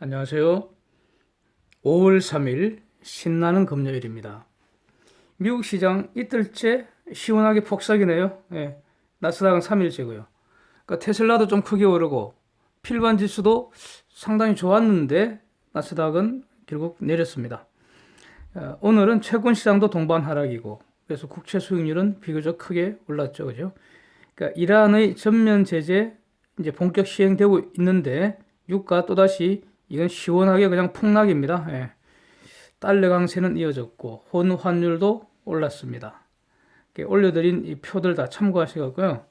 안녕하세요. 5월 3일 신나는 금요일입니다. 미국 시장 이틀째 시원하게 폭삭이네요. 예, 나스닥은 3일째고요. 그러니까 테슬라도 좀 크게 오르고 필반 지수도 상당히 좋았는데 나스닥은 결국 내렸습니다. 오늘은 채권 시장도 동반 하락이고 그래서 국채 수익률은 비교적 크게 올랐죠. 그죠? 그러니까 이란의 전면 제재 이제 본격 시행되고 있는데 유가 또다시 이건 시원하게 그냥 폭락입니다. 예. 달러 강세는 이어졌고 원 환율도 올랐습니다. 올려드린 이 표들 다 참고하시고요.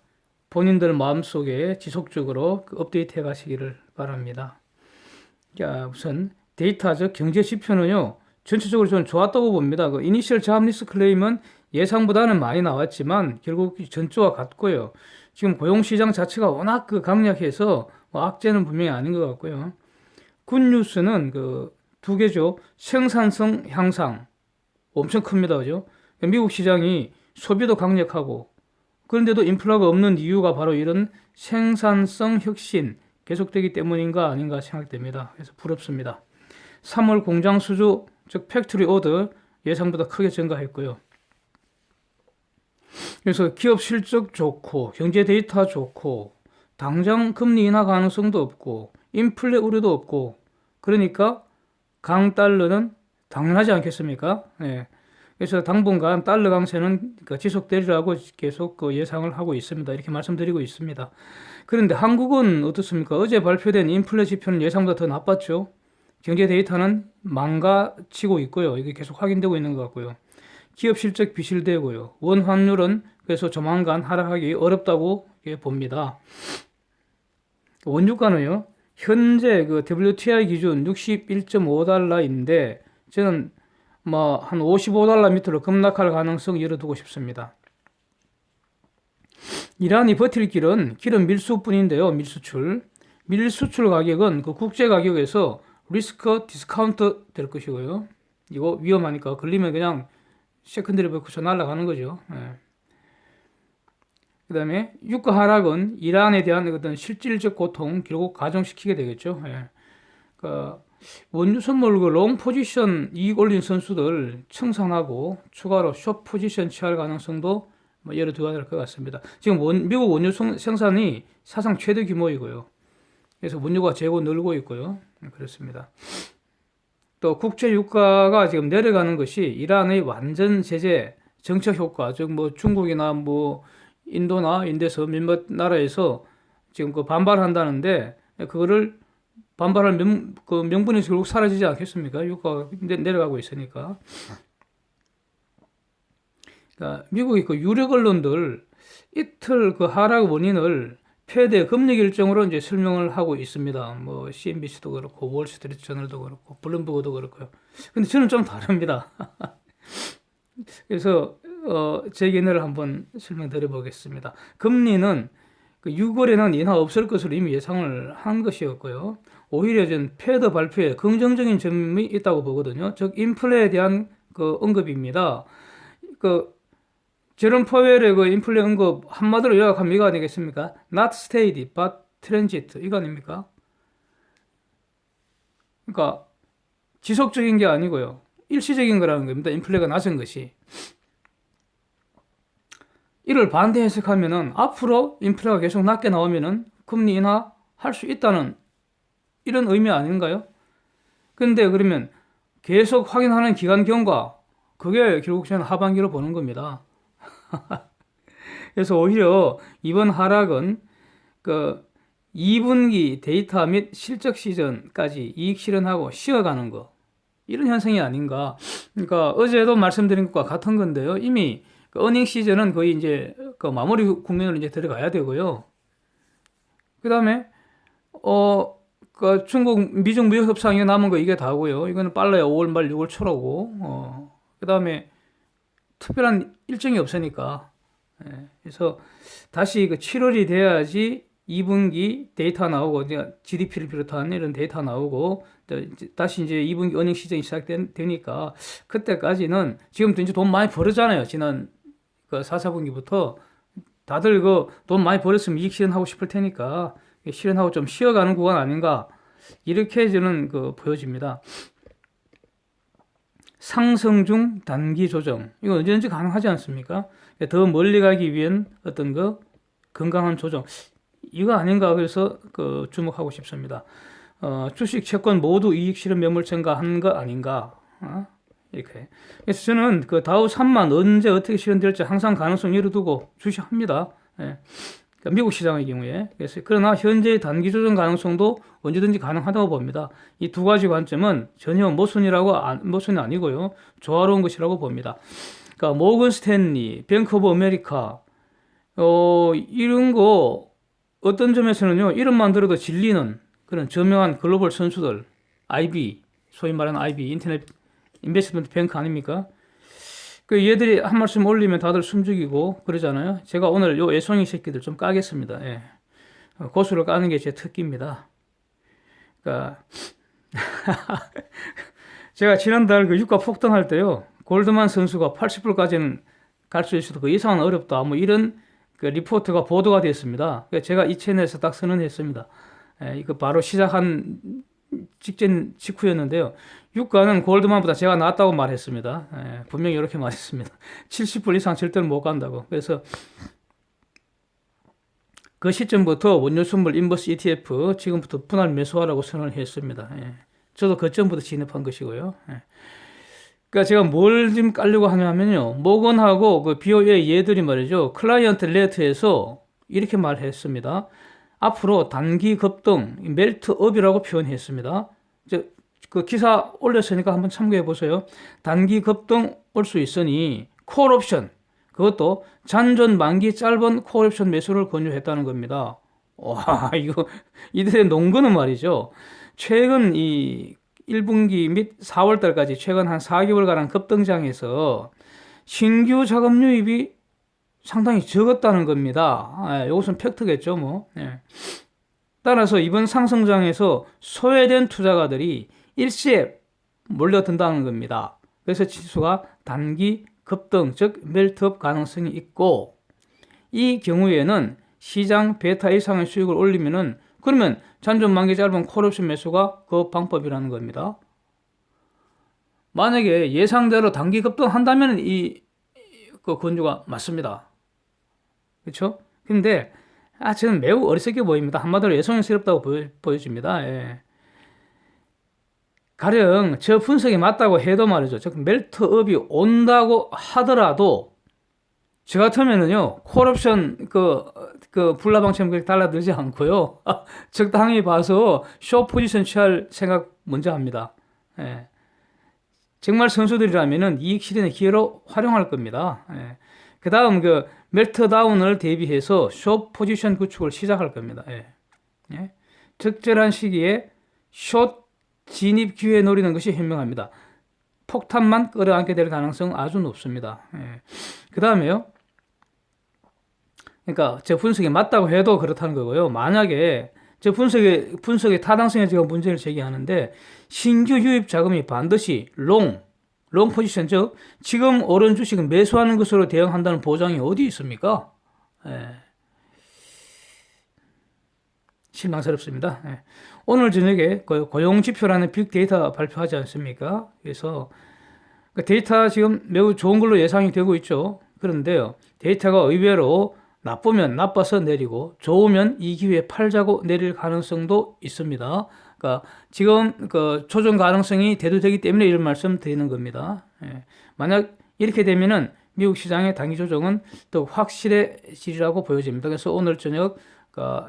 본인들 마음속에 지속적으로 업데이트 해 가시기를 바랍니다. 자, 우선 데이터적 경제 지표는요. 전체적으로 저는 좋았다고 봅니다. 그 이니셜 잡리스 클레임은 예상보다는 많이 나왔지만 결국 전주와 같고요. 지금 고용시장 자체가 워낙 강약해서 악재는 분명히 아닌 것 같고요. 굿뉴스는 두 개죠. 생산성 향상 엄청 큽니다. 그죠? 미국 시장이 소비도 강력하고 그런데도 인플라가 없는 이유가 바로 이런 생산성 혁신 계속되기 때문인가 아닌가 생각됩니다. 그래서 부럽습니다. 3월 공장 수주 즉 팩토리 오더 예상보다 크게 증가했고요. 그래서 기업 실적 좋고 경제 데이터 좋고 당장 금리 인하 가능성도 없고 인플레 우려도 없고 그러니까 강달러는 당연하지 않겠습니까? 네. 그래서 당분간 달러 강세는 지속되리라고 계속 예상을 하고 있습니다. 이렇게 말씀드리고 있습니다. 그런데 한국은 어떻습니까? 어제 발표된 인플레 지표는 예상보다 더 나빴죠. 경제 데이터는 망가지고 있고요. 이게 계속 확인되고 있는 것 같고요. 기업 실적 비실되고요. 원 환율은 그래서 조만간 하락하기 어렵다고 봅니다. 원유가는요. 현재 WTI 기준 61.5달러인데 저는 한 55달러 밑으로 급락할 가능성 열어두고 싶습니다. 이란이 버틸 길은 밀수뿐인데요. 밀수출 가격은 국제 가격에서 리스크 디스카운트 될 것이고요. 이거 위험하니까 걸리면 그냥 세컨드리 버크쳐 날아가는 거죠. 그 다음에 유가 하락은 이란에 대한 어떤 실질적 고통 결국 가중시키게 되겠죠. 원유 선물 롱 포지션 이익 올린 선수들 청산하고 추가로 숏 포지션 취할 가능성도 열어두어야 될 것 같습니다. 지금 미국 원유 생산이 사상 최대 규모이고요. 그래서 원유가 재고 늘고 있고요. 그렇습니다. 또 국제 유가가 지금 내려가는 것이 이란의 완전 제재 정책 효과, 즉 중국이나 인도나 인도에서 몇몇 나라에서 지금 반발한다는데 그거를 반발할 명분이 결국 사라지지 않겠습니까? 유가가 내려가고 있으니까. 그러니까 미국의 유력 언론들 이틀 하락 원인을 패대 금리 결정으로 이제 설명을 하고 있습니다. CNBC도 그렇고 월스트리트 저널도 그렇고 블룸버그도 그렇고요. 근데 저는 좀 다릅니다. 그래서 제 의견을 한번 설명드려 보겠습니다. 금리는 6월에는 인하 없을 것으로 이미 예상을 한 것이었고요. 오히려 전 패드 발표에 긍정적인 점이 있다고 보거든요. 즉 인플레에 대한 언급입니다. 제롬 파웰의 인플레 언급 한마디로 요약하면 이거 아니겠습니까? Not steady, but transit 이거 아닙니까? 그러니까 지속적인 게 아니고요. 일시적인 거라는 겁니다. 인플레가 낮은 것이. 이를 반대 해석하면은 앞으로 인플레가 계속 낮게 나오면은 금리 인하 할 수 있다는 이런 의미 아닌가요? 근데 그러면 계속 확인하는 기간 경과 그게 결국 저는 하반기로 보는 겁니다. 그래서 오히려 이번 하락은 2분기 데이터 및 실적 시즌까지 이익 실현하고 쉬어가는 거 이런 현상이 아닌가. 그러니까 어제도 말씀드린 것과 같은 건데요. 이미 어닝 시즌은 거의 이제 마무리 국면으로 이제 들어가야 되고요. 그 다음에 중국 미중 무역 협상이 남은 거 이게 다고요. 이거는 빨라야 5월 말 6월 초라고. 그 다음에 특별한 일정이 없으니까. 그래서 다시 7월이 돼야지 2분기 데이터 나오고 GDP를 비롯한 이런 데이터 나오고 다시 이제 2분기 어닝 시즌이 시작되니까 그때까지는 지금도 이제 돈 많이 벌었잖아요. 지난 4, 4분기부터 다들 돈 많이 벌었으면 이익 실현하고 싶을 테니까 실현하고 좀 쉬어가는 구간 아닌가 이렇게 저는 보여집니다. 상승 중 단기 조정. 이거 언제든지 가능하지 않습니까? 더 멀리 가기 위한 어떤 건강한 조정. 이거 아닌가 그래서 주목하고 싶습니다. 주식, 채권 모두 이익 실현 매물 증가한 거 아닌가? 이렇게. 그래서 저는 다우 3만 언제 어떻게 실현될지 항상 가능성 열어두고 주시합니다. 예. 그러니까 미국 시장의 경우에. 그래서 그러나 현재의 단기 조정 가능성도 언제든지 가능하다고 봅니다. 이 두 가지 관점은 전혀 모순이 아니고요. 조화로운 것이라고 봅니다. 그러니까 모건 스탠리, 뱅크 오브 아메리카, 이런 거 어떤 점에서는요, 이름만 들어도 질리는 그런 저명한 글로벌 선수들, IB, 소위 말하는 IB, 인터넷 인베스트먼트 뱅크 아닙니까? 얘들이 한 말씀 올리면 다들 숨죽이고 그러잖아요. 제가 오늘 요 애송이 새끼들 좀 까겠습니다. 예. 고수를 까는 게 제 특기입니다. 그러니까 제가 지난달 유가 폭등할 때요, 골드만 선수가 80불까지는 갈 수 있어도 그 이상은 어렵다. 뭐 이런 리포트가 보도가 됐습니다. 제가 이 채널에서 딱 선언했습니다. 예, 이거 바로 시작한 직후였는데요. 유가는 골드만보다 제가 낫다고 말했습니다. 예, 분명히 이렇게 말했습니다. 70불 이상 절대로 못 간다고. 그래서 그 시점부터 원유 선물 인버스 ETF 지금부터 분할 매수하라고 선언을 했습니다. 예, 저도 그 전부터 진입한 것이고요. 예. 그러니까 제가 뭘 지금 깔려고 하냐면요, 모건하고 BOA 얘들이 말이죠, 클라이언트 레터에서 이렇게 말했습니다. 앞으로 단기 급등, 멜트업이라고 표현했습니다. 그 기사 올렸으니까 한번 참고해 보세요. 단기 급등 올 수 있으니 콜옵션, 그것도 잔존 만기 짧은 콜옵션 매수를 권유했다는 겁니다. 와, 이거 이들의 농구는 말이죠. 최근 이 1분기 및 4월 달까지 최근 한 4개월간 급등장에서 신규 자금 유입이 상당히 적었다는 겁니다. 이것은 팩트겠죠, 뭐. 예. 따라서 이번 상승장에서 소외된 투자가들이 일시에 몰려든다는 겁니다. 그래서 지수가 단기 급등, 즉 멜트업 가능성이 있고, 이 경우에는 시장 베타 이상의 수익을 올리면은, 그러면 잔존 만기 짧은 콜옵션 매수가 그 방법이라는 겁니다. 만약에 예상대로 단기 급등한다면 그 권유가 맞습니다. 그렇죠? 근데 저는 매우 어리석게 보입니다. 한마디로 예성스럽다고 보여집니다. 예. 가령 저 분석이 맞다고 해도 말이죠, 즉 멜트업이 온다고 하더라도 저 같으면은요, 콜옵션 불나방처럼 그렇게 달라들지 않고요, 적당히 봐서 숏 포지션 취할 생각 먼저 합니다. 예. 정말 선수들이라면은 이익 실현의 기회로 활용할 겁니다. 예. 그 다음 멜트다운을 대비해서 숏 포지션 구축을 시작할 겁니다. 예. 예. 적절한 시기에 숏 진입 기회 노리는 것이 현명합니다. 폭탄만 끌어안게 될 가능성 아주 높습니다. 예. 그 다음에요, 그러니까 제 분석이 맞다고 해도 그렇다는 거고요. 만약에 제 분석의 타당성에 제가 문제를 제기하는데, 신규 유입 자금이 반드시 롱 포지션, 즉 지금 오른 주식은 매수하는 것으로 대응한다는 보장이 어디 있습니까? 예. 실망스럽습니다. 예. 오늘 저녁에 고용지표라는 빅데이터 발표하지 않습니까? 그래서 데이터 지금 매우 좋은 걸로 예상이 되고 있죠. 그런데요, 데이터가 의외로 나쁘면 나빠서 내리고 좋으면 이 기회에 팔자고 내릴 가능성도 있습니다. 그러니까 지금 조정 가능성이 대두되기 때문에 이런 말씀 드리는 겁니다. 예. 만약 이렇게 되면은 미국 시장의 단기 조정은 더 확실해지리라고 보여집니다. 그래서 오늘 저녁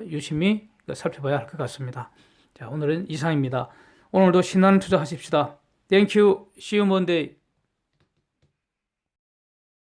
유심히 살펴봐야 할 것 같습니다. 자, 오늘은 이상입니다. 오늘도 신나는 투자하십시다. Thank you. See you Monday.